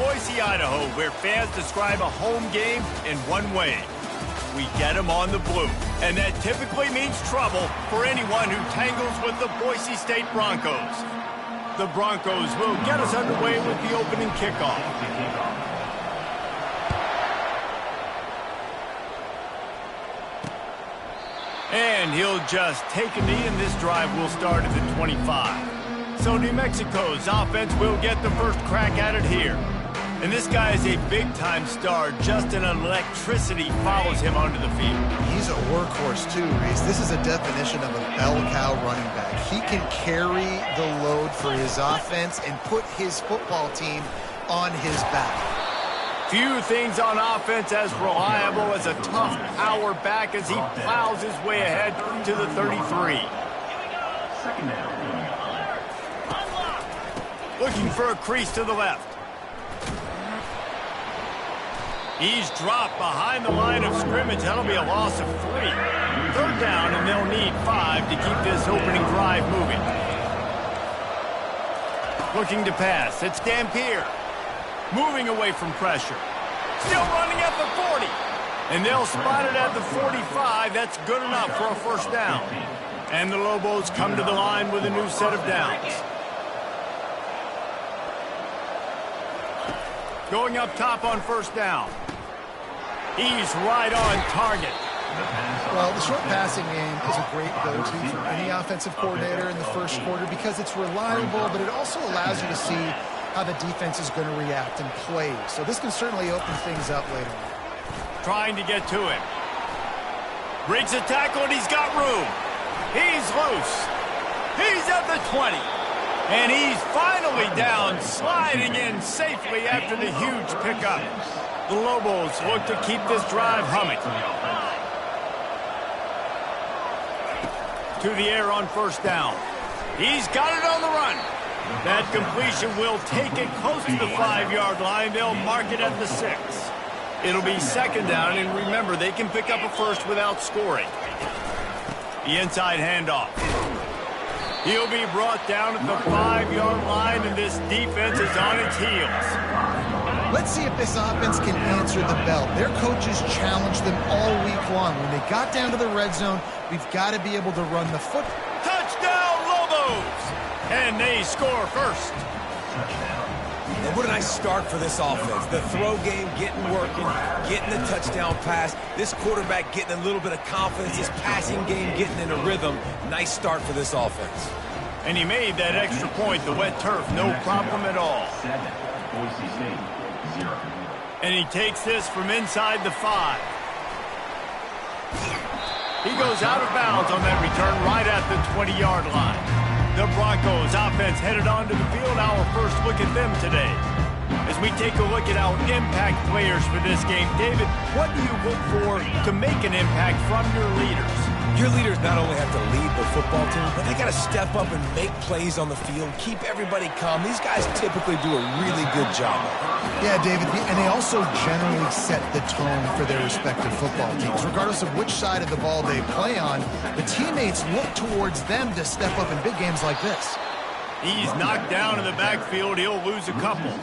Boise, Idaho, where fans describe a home game in one way. We get them on the blue, and that typically means trouble for anyone who tangles with the Boise State Broncos. The Broncos will get us underway with the opening kickoff. And he'll just take a knee, and this drive will start at the 25. So New Mexico's offense will get the first crack at it here. And this guy is a big-time star. Just an electricity follows him onto the field. He's a workhorse, too, Reese. This is a definition of a bell cow running back. He can carry the load for his offense and put his football team on his back. Few things on offense as reliable as a tough power back as he plows his way ahead to the 33. Second down. Looking for a crease to the left. He's dropped behind the line of scrimmage. That'll be a loss of 3. Third down, and they'll need 5 to keep this opening drive moving. Looking to pass. It's Dampier. Moving away from pressure. Still running at the 40. And they'll spot it at the 45. That's good enough for a first down. And the Lobos come to the line with a new set of downs. Going up top on first down. He's right on target. Well, the short passing game is a great go-to for any offensive coordinator in the first quarter because it's reliable, but it also allows you to see how the defense is going to react and play. So this can certainly open things up later on. Trying to get to him. Breaks a tackle, and he's got room. He's loose. He's at the 20. And he's finally down, sliding in safely after the huge pickup. The Lobos look to keep this drive humming. To the air on first down. He's got it on the run. That completion will take it close to the 5-yard line. They'll mark it at the 6. It'll be second down, and remember, they can pick up a first without scoring. The inside handoff. He'll be brought down at the 5-yard line, and this defense is on its heels. Let's see if this offense can answer the bell. Their coaches challenged them all week long. When they got down to the red zone, we've got to be able to run the foot. Touchdown, Lobos! And they score first. And what a nice start for this offense. The throw game getting working, getting the touchdown pass. This quarterback getting a little bit of confidence. His passing game getting in a rhythm. Nice start for this offense. And he made that extra point, the wet turf, no problem at all. 7, Boise State, 0. And he takes this from inside the 5. He goes out of bounds on that return right at the 20-yard line. The Broncos offense headed onto the field. Our first look at them today. As we take a look at our impact players for this game, David, what do you look for to make an impact from your leaders? Your leaders not only have to lead the football team, but they got to step up and make plays on the field, keep everybody calm. These guys typically do a really good job. Yeah, David, and they also generally set the tone for their respective football teams. Regardless of which side of the ball they play on, the teammates look towards them to step up in big games like this. He's knocked down in the backfield. He'll lose a couple.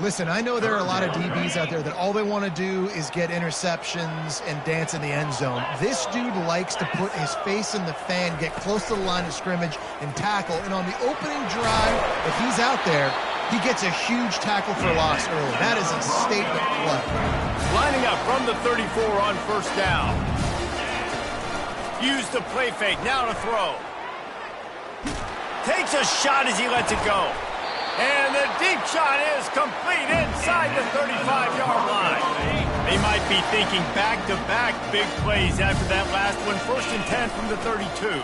Listen, I know there are a lot of DBs out there that all they want to do is get interceptions and dance in the end zone. This dude likes to put his face in the fan, get close to the line of scrimmage, and tackle. And on the opening drive, if he's out there, he gets a huge tackle for loss early. That is a statement play. Lining up from the 34 on first down. Use the play fake, now to throw. Takes a shot as he lets it go. And the deep shot is complete inside the 35-yard line. They might be thinking back-to-back big plays after that last one. 1st and 10 from the 32.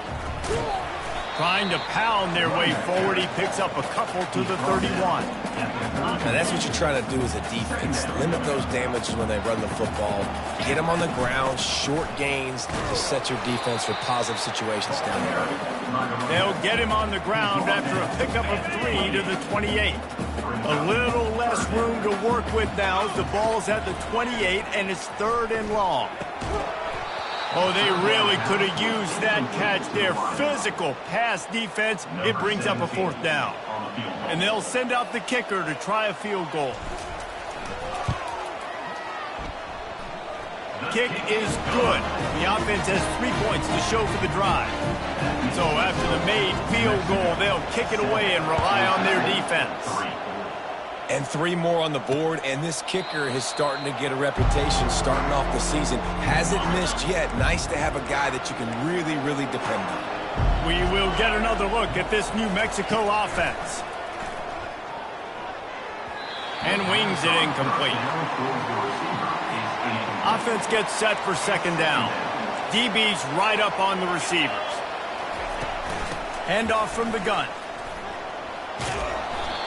Trying to pound their way forward. He picks up a couple to the 31. Now that's what you're trying to do as a defense. Limit those damages when they run the football. Get them on the ground, short gains to set your defense for positive situations down there. They'll get him on the ground after a pickup of 3 to the 28. A little less room to work with now as the ball's at the 28 and it's 3rd and long. Oh, they really could have used that catch. Their physical pass defense, it brings up a 4th down. And they'll send out the kicker to try a field goal. Kick is good. The offense has 3 points to show for the drive. So after the made field goal, they'll kick it away and rely on their defense. And 3 more on the board, and this kicker is starting to get a reputation starting off the season. Hasn't missed yet. Nice to have a guy that you can really, really depend on. We will get another look at this New Mexico offense. And wings it incomplete. Offense gets set for second down. DB's right up on the receivers. Handoff from the gun.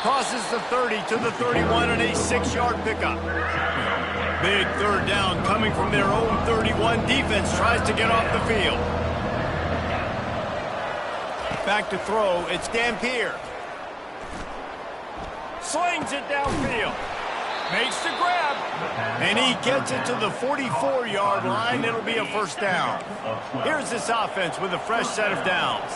Crosses the 30 to the 31 and a 6-yard pickup. Big third down coming from their own 31. Defense tries to get off the field. Back to throw, it's Dampier. Slings it downfield. Makes the grab. And he gets it to the 44-yard line. It'll be a first down. Here's this offense with a fresh set of downs.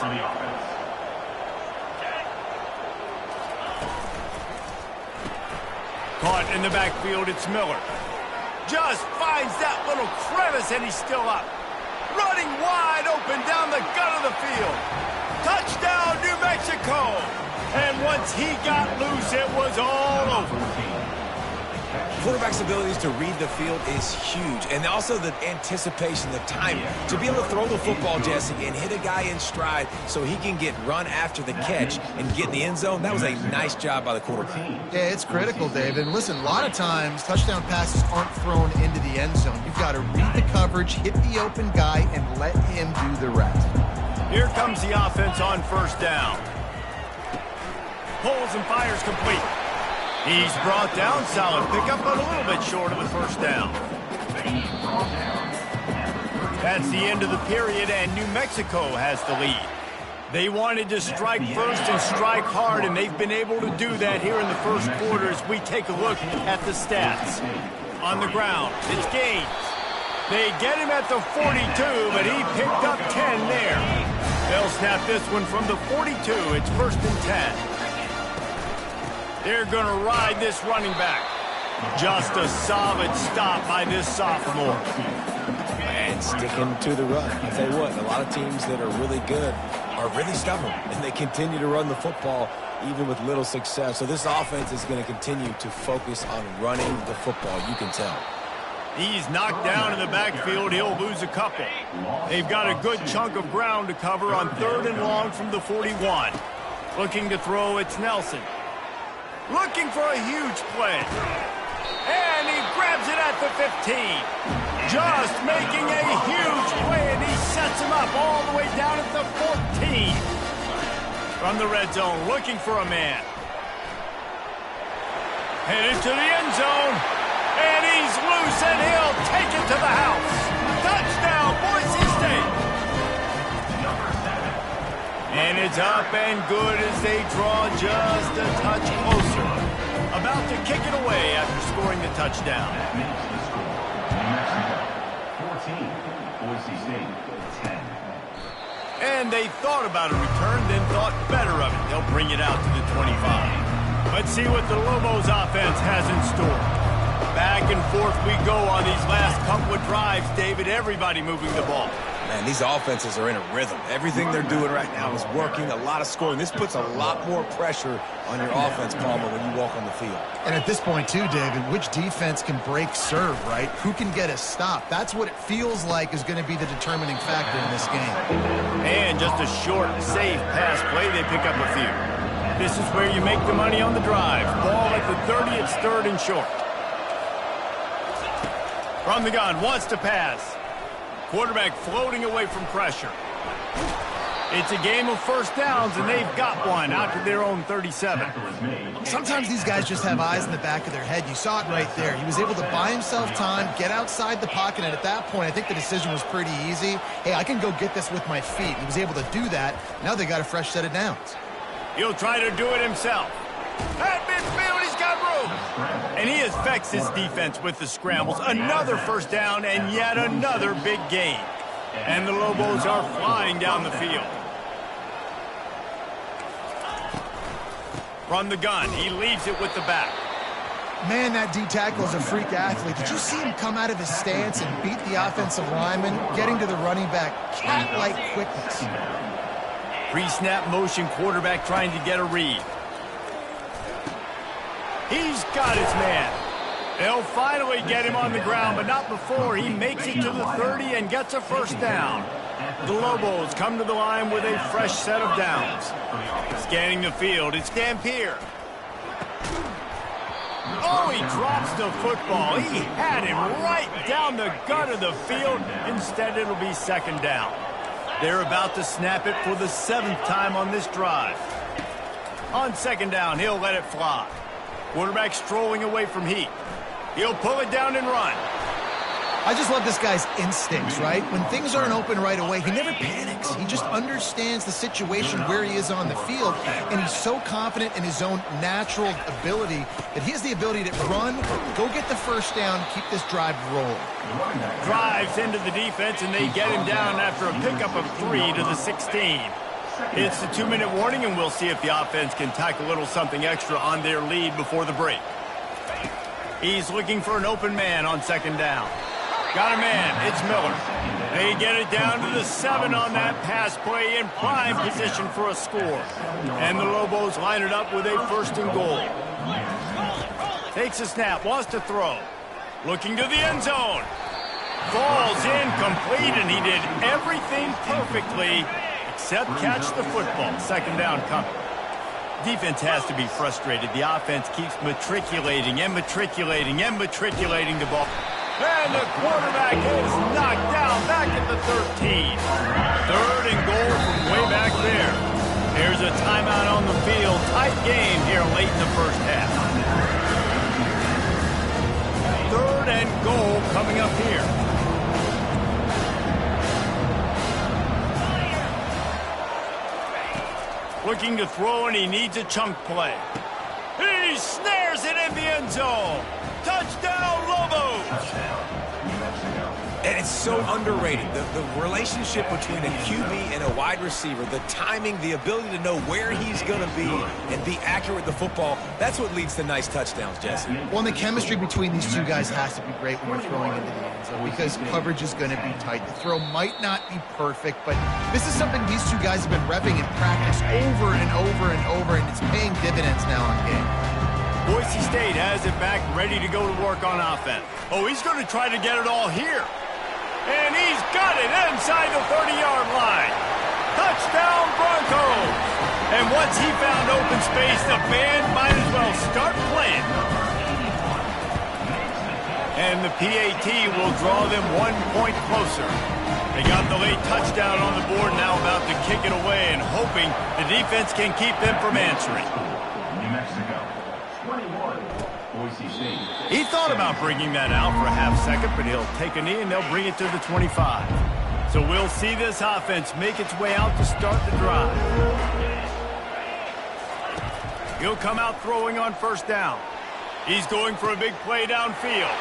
Caught in the backfield, it's Miller. Just finds that little crevice, and he's still up. Running wide open down the gut of the field. Touchdown, New Mexico! And once he got loose, it was all over. Quarterback's abilities to read the field is huge, and also the anticipation, the timing. To be able to throw the football, Jesse, and hit a guy in stride so he can get run after the catch and get in the end zone, that was a nice job by the quarterback. Yeah, it's critical, David. And listen, a lot of times touchdown passes aren't thrown into the end zone. You've got to read the coverage, hit the open guy, and let him do the rest. Here comes the offense on first down. Pulls and fires complete. He's brought down, solid pickup, but a little bit short of the first down. That's the end of the period, and New Mexico has the lead. They wanted to strike first and strike hard, and they've been able to do that here in the first quarter as we take a look at the stats. On the ground, it's Gaines. They get him at the 42, but he picked up 10 there. They'll snap this one from the 42. It's first and 10. They're going to ride this running back. Just a solid stop by this sophomore. And sticking to the run. I'll tell you what, a lot of teams that are really good are really stubborn, and they continue to run the football even with little success. So this offense is going to continue to focus on running the football, you can tell. He's knocked down in the backfield. He'll lose a couple. They've got a good chunk of ground to cover on 3rd and long from the 41. Looking to throw, it's Nelson. Looking for a huge play. And he grabs it at the 15. Just making a huge play, and he sets him up all the way down at the 14. From the red zone, looking for a man. Headed to the end zone. And he's loose, and he'll take it to the house. Touchdown, Boise State. And it's up and good as they draw just a touch closer. About to kick it away after scoring the touchdown. That makes the score. New Mexico, 14. Boise State, 10. And they thought about a return, then thought better of it. They'll bring it out to the 25. Let's see what the Lobos offense has in store. Back and forth we go on these last couple of drives, David. Everybody moving the ball. Man, these offenses are in a rhythm. Everything they're doing right now is working, a lot of scoring. This puts a lot more pressure on your offense, Palmer, when you walk on the field. And at this point, too, David, which defense can break serve, right? Who can get a stop? That's what it feels like is going to be the determining factor in this game. And just a short, safe pass play, they pick up a few. This is where you make the money on the drive. Ball at the 30, it's 3rd and short. From the gun, wants to pass. Quarterback floating away from pressure. It's a game of first downs, and they've got one out to their own 37. Sometimes these guys just have eyes in the back of their head. You saw it right there. He was able to buy himself time, get outside the pocket, and at that point, I think the decision was pretty easy. Hey, I can go get this with my feet. He was able to do that. Now they got a fresh set of downs. He'll try to do it himself. At midfield, he's got room. And he affects his defense with the scrambles. Another first down and yet another big gain. And the Lobos are flying down the field. From the gun, he leaves it with the back. Man, that D-tackle is a freak athlete. Did you see him come out of his stance and beat the offensive lineman, getting to the running back? Cat-like quickness. Pre-snap motion, quarterback trying to get a read. He's got his man. They'll finally get him on the ground, but not before he makes it to the 30 and gets a first down. The Lobos come to the line with a fresh set of downs. Scanning the field, it's Dampier. Oh, he drops the football. He had him right down the gut of the field. Instead, it'll be second down. They're about to snap it for the 7th time on this drive. On second down, he'll let it fly. Quarterback strolling away from Heat. He'll pull it down and run. I just love this guy's instincts, right? When things aren't open right away, he never panics. He just understands the situation where he is on the field, and he's so confident in his own natural ability that he has the ability to run, go get the first down, keep this drive rolling. Drives into the defense, and they get him down after a pickup of 3 to the 16. It's the 2-minute warning, and we'll see if the offense can tack a little something extra on their lead before the break. He's looking for an open man on second down. Got a man, it's Miller. They get it down to the 7 on that pass play in prime position for a score. And the Lobos line it up with a 1st and goal. Takes a snap, wants to throw. Looking to the end zone. Falls incomplete, and he did everything perfectly except catch the football. Second down coming. Defense has to be frustrated. The offense keeps matriculating and matriculating and matriculating the ball. And the quarterback is knocked down back at the 13. 3rd and goal from way back there. There's a timeout on the field. Tight game here late in the first half. 3rd and goal coming up here. Looking to throw, and he needs a chunk play. He snares it in the end zone. Touchdown, Lobos! And it's so underrated. The relationship between a QB and a wide receiver, the timing, the ability to know where he's going to be and be accurate with the football, that's what leads to nice touchdowns, Jesse. Well, and the chemistry between these two guys has to be great when you're throwing into the end zone because coverage is going to be tight. The throw might not be perfect, but this is something these two guys have been repping in practice over and over and over, and it's paying dividends now on game. Boise State has it back, ready to go to work on offense. Oh, he's going to try to get it all here. And he's got it inside the 30-yard line. Touchdown, Broncos. And once he found open space, the band might as well start playing. And the PAT will draw them 1 point closer. They got the late touchdown on the board, now about to kick it away and hoping the defense can keep them from answering. New Mexico, 21, Boise State. He thought about bringing that out for a half second, but he'll take a knee and they'll bring it to the 25. So we'll see this offense make its way out to start the drive. He'll come out throwing on first down. He's going for a big play downfield.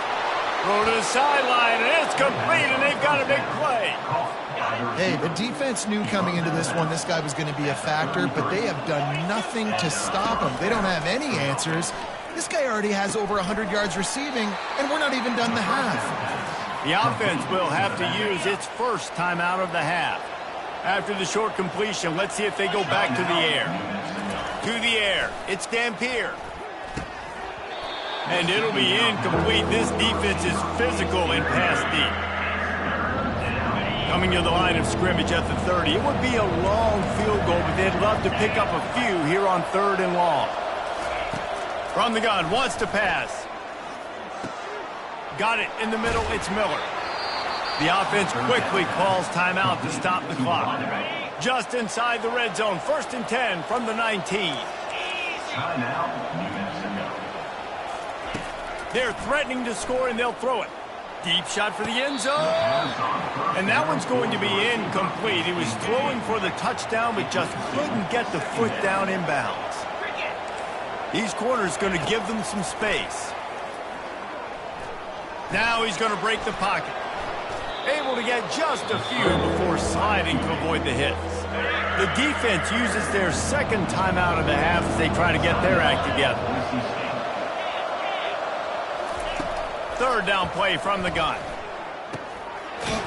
Throw to the sideline, and it's complete, and they've got a big play. Hey, the defense knew coming into this one this guy was going to be a factor, but they have done nothing to stop him. They don't have any answers. This guy already has over 100 yards receiving, and we're not even done the half. The offense will have to use its first timeout of the half. After the short completion, let's see if they go back to the air. To the air, it's Dampier. And it'll be incomplete. This defense is physical in pass deep. Coming to the line of scrimmage at the 30. It would be a long field goal, but they'd love to pick up a few here on 3rd and long. From the gun, wants to pass. Got it in the middle, it's Miller. The offense quickly calls timeout to stop the clock. Just inside the red zone, 1st and 10 from the 19. Timeout, New Mexico. They're threatening to score, and they'll throw it. Deep shot for the end zone. And that one's going to be incomplete. He was throwing for the touchdown, but just couldn't get the foot down inbounds. These corners going to give them some space. Now he's going to break the pocket. Able to get just a few before sliding to avoid the hits. The defense uses their second timeout of the half as they try to get their act together. third down play from the gun.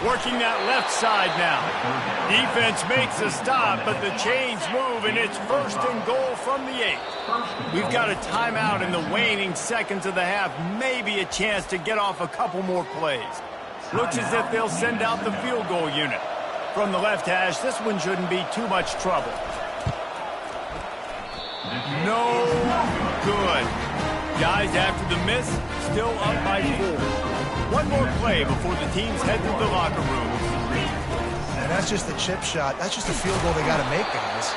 Working that left side now. Defense makes a stop, but the chains move, and it's 1st and goal from the 8. We've got a timeout in the waning seconds of the half. Maybe a chance to get off a couple more plays. Looks as if they'll send out the field goal unit. From the left hash, this one shouldn't be too much trouble. No good. Guys, after the miss, still up by 4. One more play before the teams head to the locker room. And that's just the chip shot. That's just a field goal they got to make, guys.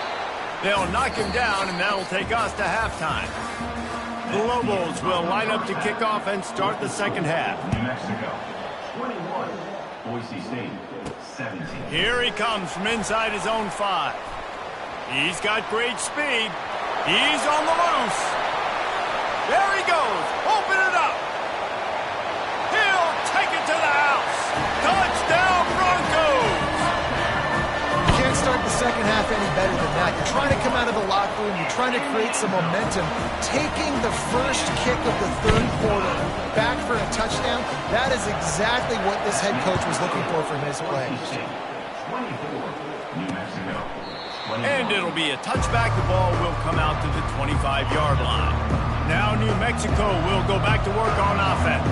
They'll knock him down, and that'll take us to halftime. The Lobos will line up to kick off and start the second half. New Mexico, 21. Boise State, 17. Here he comes from inside his own 5. He's got great speed. He's on the loose. There he goes. Open it up. He'll take it to the house. Touchdown, Broncos. You can't start the second half any better than that. You're trying to come out of the locker room. You're trying to create some momentum. Taking the first kick of the third quarter back for a touchdown, that is exactly what this head coach was looking for from his players. 24. New Mexico. And it'll be a touchback. The ball will come out to the 25-yard line. Now New Mexico will go back to work on offense.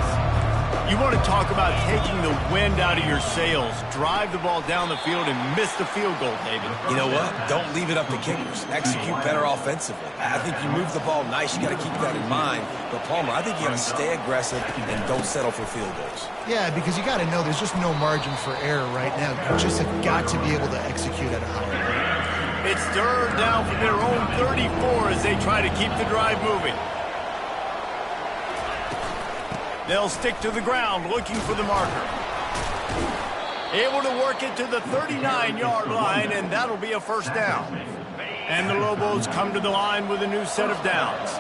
You want to talk about taking the wind out of your sails. Drive the ball down the field and miss the field goal, David. You know what? Don't leave it up to kickers. Execute better offensively. I think you move the ball nice. You got to keep that in mind. But, Palmer, I think you got to stay aggressive and don't settle for field goals. Yeah, because you got to know there's just no margin for error right now. You just have got to be able to execute at a high level. It's third down from their own 34 as they try to keep the drive moving. They'll stick to the ground looking for the marker. Able to work it to the 39-yard line, and that'll be a first down. And the Lobos come to the line with a new set of downs.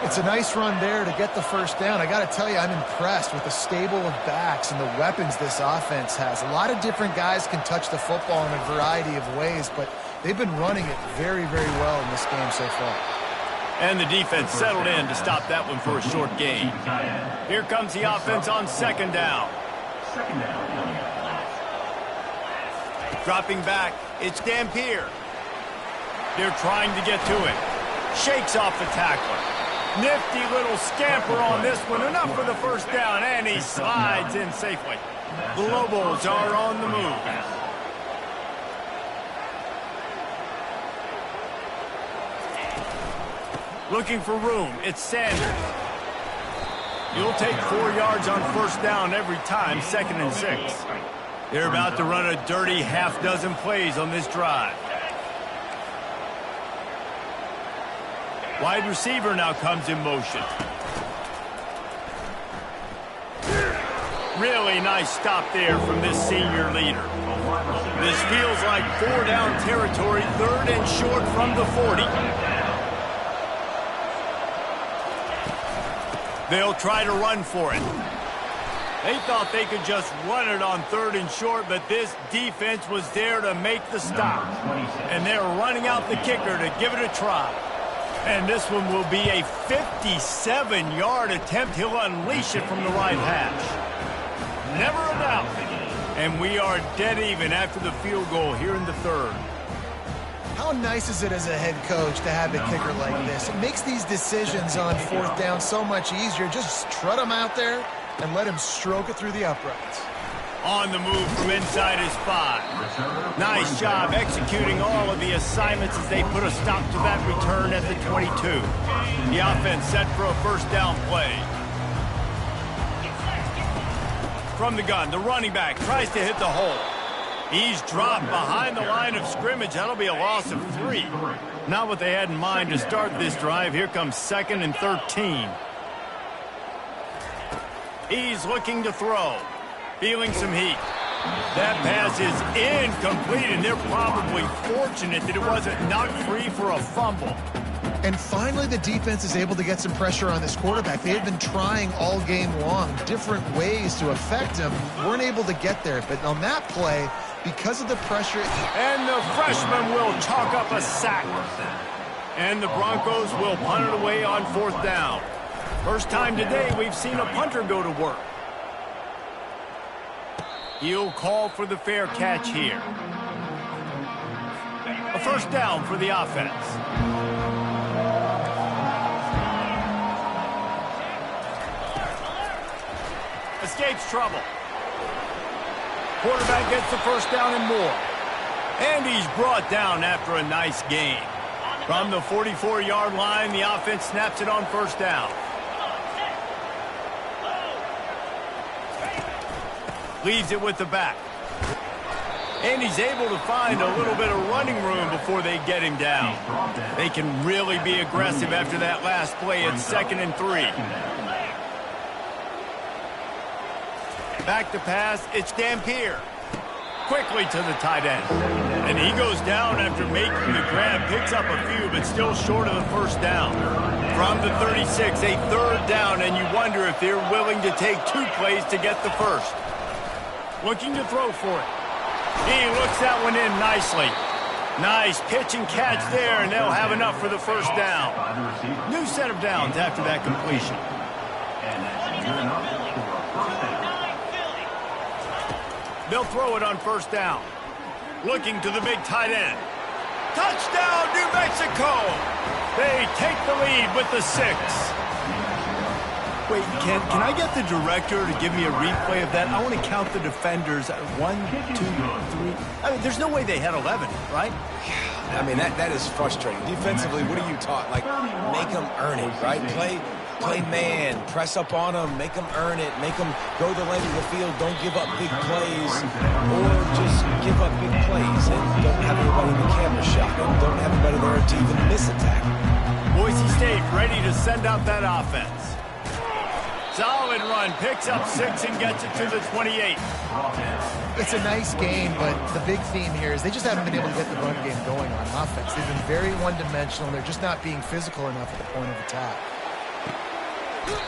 It's a nice run there to get the first down. I got to tell you, I'm impressed with the stable of backs and the weapons this offense has. A lot of different guys can touch the football in a variety of ways, but they've been running it very, very well in this game so far. And the defense settled in to stop that one for a short gain. Here comes the offense on second down. Dropping back, it's Dampier. They're trying to get to it. Shakes off the tackler. Nifty little scamper on this one. Enough for the first down, and he slides in safely. The Lobos are on the move. Looking for room, it's Sanders. You'll take 4 yards on first down every time, 2nd and 6. They're about to run a dirty half-dozen plays on this drive. Wide receiver now comes in motion. Really nice stop there from this senior leader. This feels like 4-down territory, 3rd and short from the 40. They'll try to run for it. They thought they could just run it on 3rd and short, but this defense was there to make the stop. And they're running out the kicker to give it a try. And this one will be a 57-yard attempt. He'll unleash it from the right hash. Never a doubt. And we are dead even after the field goal here in the 3rd. How nice is it as a head coach to have a kicker like this? It makes these decisions on 4th down so much easier. Just trot him out there and let him stroke it through the uprights. On the move from inside his 5. Nice job executing all of the assignments as they put a stop to that return at the 22. The offense set for a first down play. From the gun, the running back tries to hit the hole. He's dropped behind the line of scrimmage. That'll be a loss of 3. Not what they had in mind to start this drive. Here comes 2nd and 13. He's looking to throw. Feeling some heat. That pass is incomplete, and they're probably fortunate that it wasn't knocked free for a fumble. And finally, the defense is able to get some pressure on this quarterback. They've been trying all game long different ways to affect him. Weren't able to get there, but on that play, because of the pressure... And the freshman will chalk up a sack. And the Broncos will punt it away on 4th down. First time today we've seen a punter go to work. He'll call for the fair catch here. A first down for the offense. Escapes trouble. Quarterback gets the first down and more. And he's brought down after a nice gain. From the 44-yard line, the offense snaps it on first down. Leaves it with the back. And he's able to find a little bit of running room before they get him down. They can really be aggressive after that last play. It's 2nd and 3. Back to pass, it's Dampier. Quickly to the tight end. And he goes down after making the grab. Picks up a few, but still short of the first down. From the 36, a third down, and you wonder if they're willing to take 2 plays to get the first. Looking to throw for it. He looks that one in nicely. Nice pitch and catch there, and they'll have enough for the first down. New set of downs after that completion. And that's good enough for a first down. They'll throw it on first down. Looking to the big tight end. Touchdown, New Mexico! They take the lead with the 6. Wait, can I get the director to give me a replay of that? I want to count the defenders. 1, 2, 3. I mean, there's no way they had 11, right? I mean, that is frustrating. Defensively, what are you taught? Like, make them earn it, right? Play man, press up on them, make them earn it, make them go the length of the field, don't give up big plays, or just give up big plays and don't have anybody in the camera shot, and don't have anybody there to even miss attack. Boise State ready to send out that offense. Solid run, picks up 6 and gets it to the 28. It's a nice game, but the big theme here is they just haven't been able to get the run game going on offense. They've been very one-dimensional, and they're just not being physical enough at the point of attack.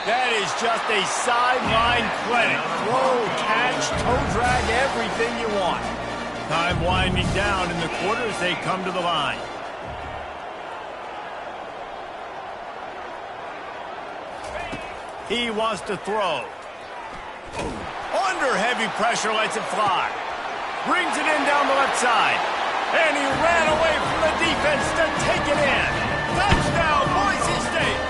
That is just a sideline clinic. Throw, catch, toe drag, everything you want. Time winding down in the quarter as they come to the line. He wants to throw. Under heavy pressure, lets it fly. Brings it in down the left side. And he ran away from the defense to take it in. Touchdown, Boise State.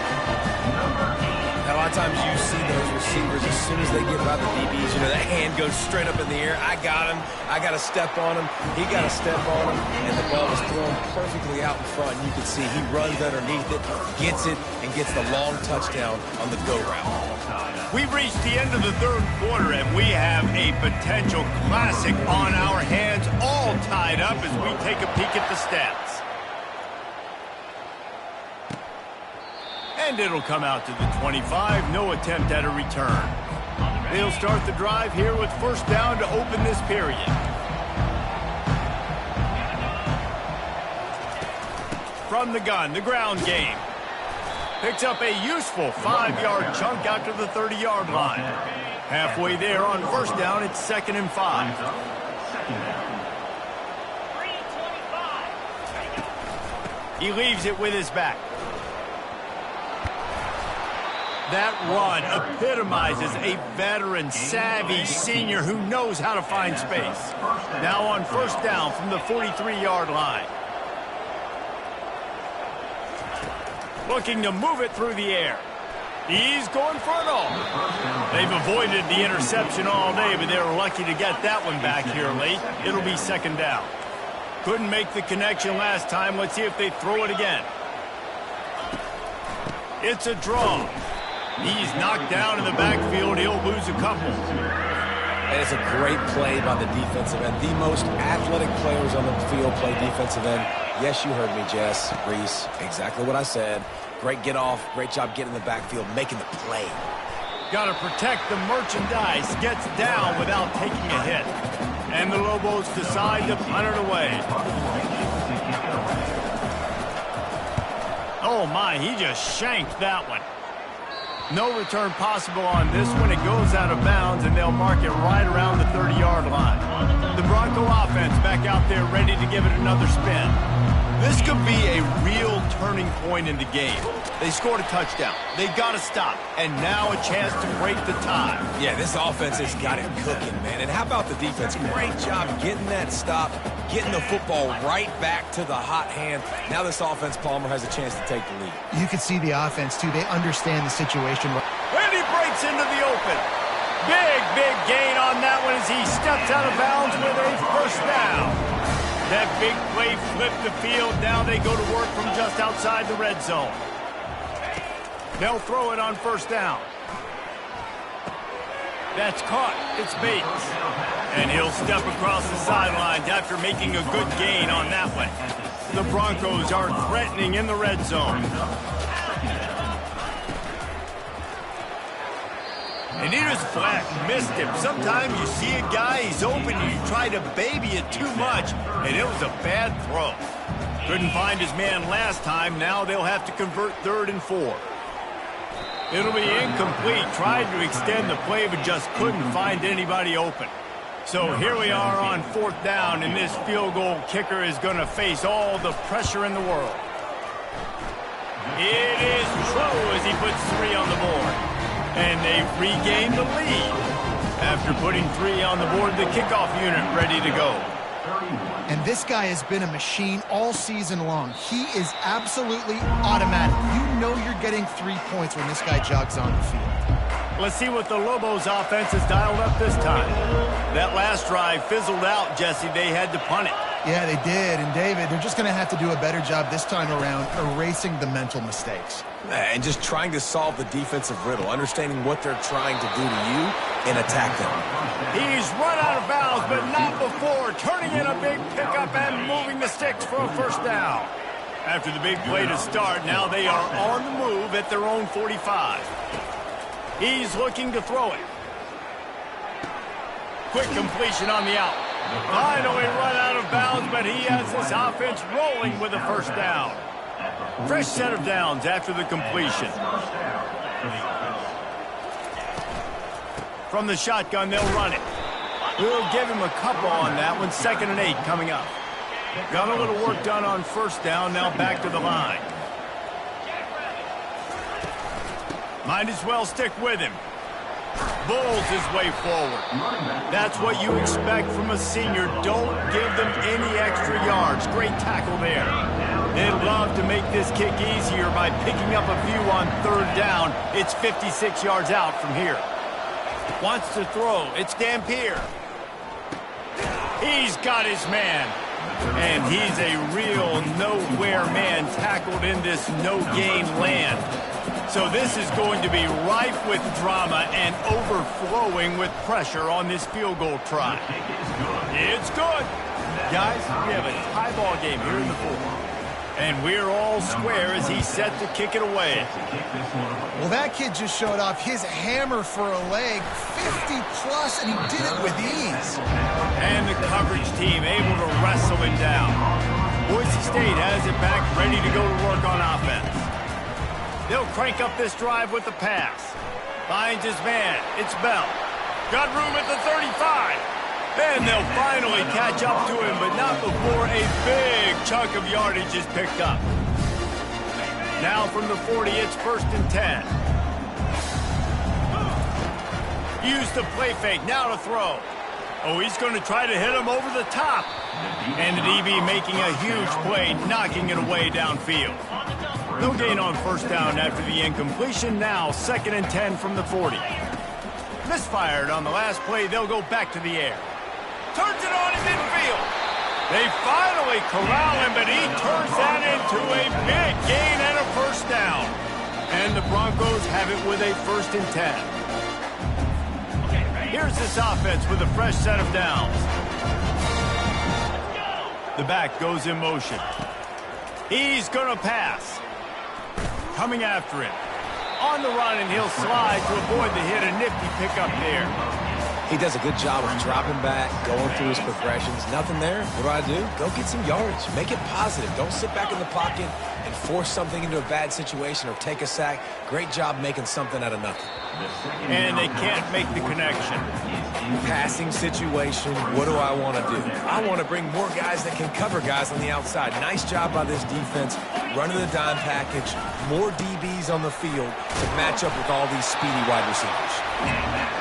Now, a lot of times you see those receivers, as soon as they get by the DBs, you know, that hand goes straight up in the air. I got him. I got to step on him. He got to step on him. And the ball was thrown perfectly out in front. You can see he runs underneath it, gets it, and gets the long touchdown on the go route. We've reached the end of the third quarter, and we have a potential classic on our hands, all tied up as we take a peek at the stats. And it'll come out to the 25. No attempt at a return. They'll start the drive here with first down to open this period. From the gun, the ground game. Picks up a useful 5-yard chunk out to the 30-yard line. Halfway there on first down, it's 2nd and 5. He leaves it with his back. That run epitomizes a veteran, savvy senior who knows how to find space. Now on first down from the 43-yard line. Looking to move it through the air. He's going for it all. They've avoided the interception all day, but they were lucky to get that one back here late. It'll be 2nd down. Couldn't make the connection last time. Let's see if they throw it again. It's a draw. He's knocked down in the backfield. He'll lose a couple. And it's a great play by the defensive end. The most athletic players on the field play defensive end. Yes, you heard me, Jess, Reese. Exactly what I said. Great get off. Great job getting in the backfield, making the play. Got to protect the merchandise. Gets down without taking a hit. And the Lobos decide to punt it away. Oh, my. He just shanked that one. No return possible on this one. It goes out of bounds, and they'll mark it right around the 30-yard line. The Bronco offense back out there ready to give it another spin. This could be a real turning point in the game. They scored a touchdown. They got to stop. And now a chance to break the tie. Yeah, this offense has got it cooking, man. And how about the defense? Great job getting that stop, getting the football right back to the hot hand. Now this offense, Palmer, has a chance to take the lead. You can see the offense, too. They understand the situation. And he breaks into the open. Big gain on that one as he steps out of bounds with a first down. That big play flipped the field. Now they go to work from just outside the red zone. They'll throw it on first down. That's caught. It's Bates. And he'll step across the sidelines after making a good gain on that one. The Broncos are threatening in the red zone. And here's Flack, missed him. Sometimes you see a guy, he's open, and you try to baby it too much, and it was a bad throw. Couldn't find his man last time. Now they'll have to convert 3rd and 4. It'll be incomplete. Tried to extend the play, but just couldn't find anybody open. So here we are on 4th down, and this field goal kicker is going to face all the pressure in the world. It is true as he puts 3 on the board. And they've regained the lead. After putting 3 on the board, the kickoff unit ready to go. And this guy has been a machine all season long. He is absolutely automatic. You know you're getting 3 points when this guy jogs on the field. Let's see what the Lobos offense has dialed up this time. That last drive fizzled out, Jesse. They had to punt it. Yeah, they did. And David, they're just going to have to do a better job this time around erasing the mental mistakes. And just trying to solve the defensive riddle, understanding what they're trying to do to you and attack them. He's run out of bounds, but not before. Turning in a big pickup and moving the sticks for a first down. After the big play to start, now they are on the move at their own 45. He's looking to throw it. Quick completion on the out. Finally run out of bounds, but he has this offense rolling with a first down. Fresh set of downs after the completion. From the shotgun, they'll run it. We'll give him a couple on that one. 2nd and 8 coming up. Got a little work done on first down, now back to the line. Might as well stick with him. Bowls his way forward. That's what you expect from a senior. Don't give them any extra yards. Great tackle there. They'd love to make this kick easier by picking up a few on 3rd down. It's 56 yards out from here. Wants to throw. It's Dampier. He's got his man. And he's a real nowhere man tackled in this no-gain land. So this is going to be rife with drama and overflowing with pressure on this field goal try. It's good. Guys, we have a tie ball game here in the 4th. And we're all square as he's set to kick it away. Well, that kid just showed off his hammer for a leg, 50-plus, and he did it with ease. And the coverage team able to wrestle him down. Boise State has it back, ready to go to work on offense. They'll crank up this drive with the pass. Finds his man. It's Bell. Got room at the 35. And they'll finally catch up to him, but not before a big chunk of yardage is picked up. Now from the 40, it's 1st and 10. Use the play fake, now to throw. Oh, he's going to try to hit him over the top. And the DB making a huge play, knocking it away downfield. No gain on first down after the incompletion. Now 2nd and 10 from the 40. Misfired on the last play. They'll go back to the air. Turns it on in midfield. They finally corral him, but he turns that into a big gain and a first down. And the Broncos have it with a 1st and 10. Here's this offense with a fresh set of downs. The back goes in motion. He's going to pass. Coming after him. On the run, and he'll slide to avoid the hit. A nifty pickup there. He does a good job of dropping back, going through his progressions. Nothing there. What do? Go get some yards. Make it positive. Don't sit back in the pocket and force something into a bad situation or take a sack. Great job making something out of nothing. And they can't make the connection. Passing situation, what do I want to do? I want to bring more guys that can cover guys on the outside. Nice job by this defense, running the dime package, more DBs on the field to match up with all these speedy wide receivers.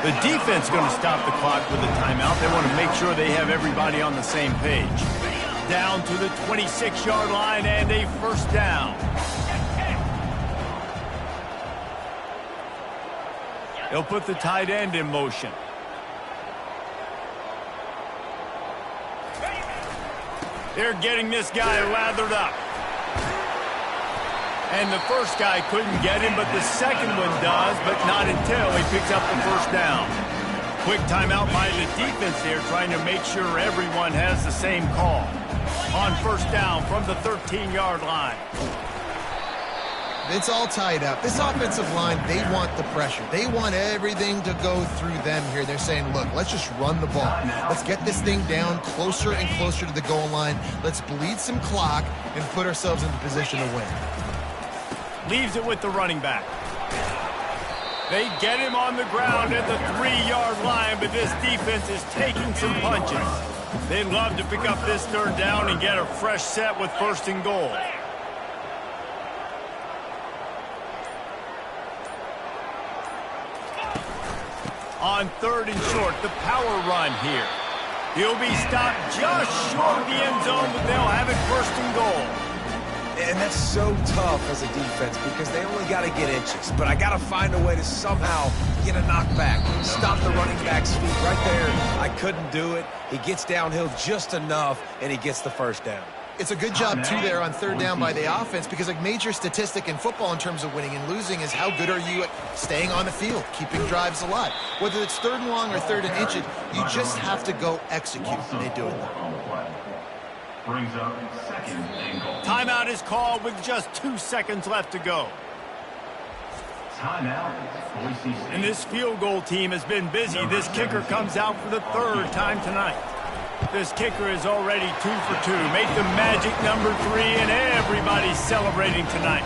The defense is going to stop the clock with a timeout. They want to make sure they have everybody on the same page. Down to the 26-yard line and a first down. They'll put the tight end in motion. They're getting this guy lathered up. And the first guy couldn't get him, but the second one does, but not until he picks up the first down. Quick timeout by the defense here, trying to make sure everyone has the same call. On first down from the 13-yard line. It's all tied up. This offensive line, they want the pressure. They want everything to go through them here. They're saying, look, let's just run the ball. Let's get this thing down closer and closer to the goal line. Let's bleed some clock and put ourselves in the position to win. Leaves it with the running back. They get him on the ground at the 3-yard line, but this defense is taking some punches. They'd love to pick up this third down and get a fresh set with first and goal. On third and short, the power run here. He'll be stopped just short of the end zone, but they'll have it first and goal. And that's so tough as a defense because they only got to get inches. But I got to find a way to somehow get a knockback, stop the running back's feet right there. I couldn't do it. He gets downhill just enough, and he gets the first down. It's a good job, too, there on third down by the offense because a major statistic in football in terms of winning and losing is how good are you at staying on the field, keeping drives alive. Whether it's third and long or third and inches, you just have to go execute, and they do it. Brings up second and goal. Timeout is called with just 2 seconds left to go. Timeout, Boise State. And this field goal team has been busy. This kicker comes out for the third time tonight. This kicker is already 2 for 2. Make the magic number 3, and everybody's celebrating tonight.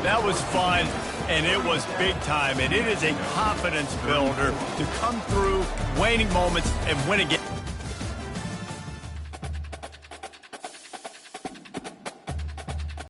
That was fun, and it was big time, and it is a confidence builder to come through waning moments and win again.